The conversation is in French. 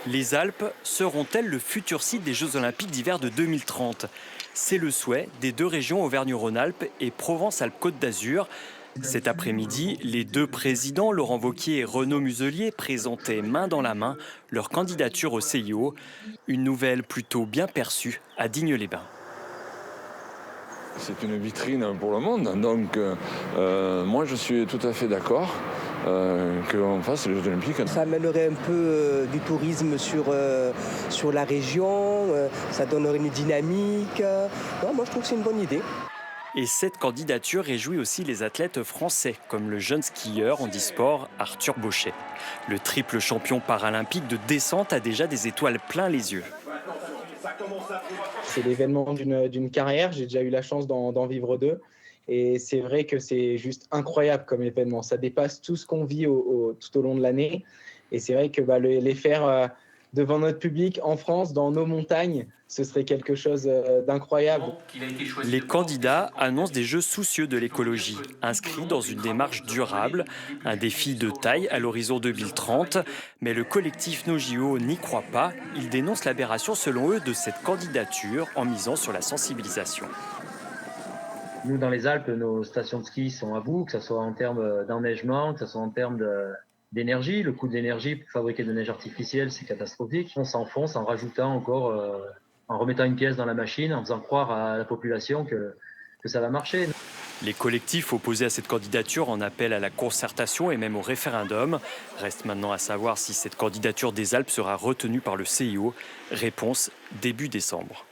Les Alpes seront-elles le futur site des Jeux Olympiques d'hiver de 2030 ? C'est le souhait des deux régions Auvergne-Rhône-Alpes et Provence-Alpes-Côte d'Azur. Cet après-midi, les deux présidents, Laurent Wauquiez et Renaud Muselier, présentaient main dans la main leur candidature au CIO. Une nouvelle plutôt bien perçue à Digne-les-Bains. C'est une vitrine pour le monde, donc moi je suis tout à fait d'accord qu'on fasse les Jeux Olympiques. Ça amènerait un peu du tourisme sur la région, ça donnerait une dynamique. Non, moi je trouve que c'est une bonne idée. Et cette candidature réjouit aussi les athlètes français, comme le jeune skieur handisport Arthur Bauchet. Le triple champion paralympique de descente a déjà des étoiles plein les yeux. C'est l'événement d'une carrière, j'ai déjà eu la chance d'en vivre deux. Et c'est vrai que c'est juste incroyable comme événement. Ça dépasse tout ce qu'on vit tout au long de l'année. Et c'est vrai que les faire devant notre public en France, dans nos montagnes, ce serait quelque chose d'incroyable. Les candidats annoncent des jeux soucieux de l'écologie, inscrits dans une démarche durable, un défi de taille à l'horizon 2030. Mais le collectif NoJO n'y croit pas. Il dénonce l'aberration, selon eux, de cette candidature en misant sur la sensibilisation. Nous, dans les Alpes, nos stations de ski sont à bout, que ce soit en termes d'enneigement, que ce soit en termes d'énergie. Le coût de l'énergie pour fabriquer de la neige artificielle, c'est catastrophique. On s'enfonce en rajoutant encore, en remettant une pièce dans la machine, en faisant croire à la population que ça va marcher. Les collectifs opposés à cette candidature en appellent à la concertation et même au référendum. Reste maintenant à savoir si cette candidature des Alpes sera retenue par le CIO. Réponse début décembre.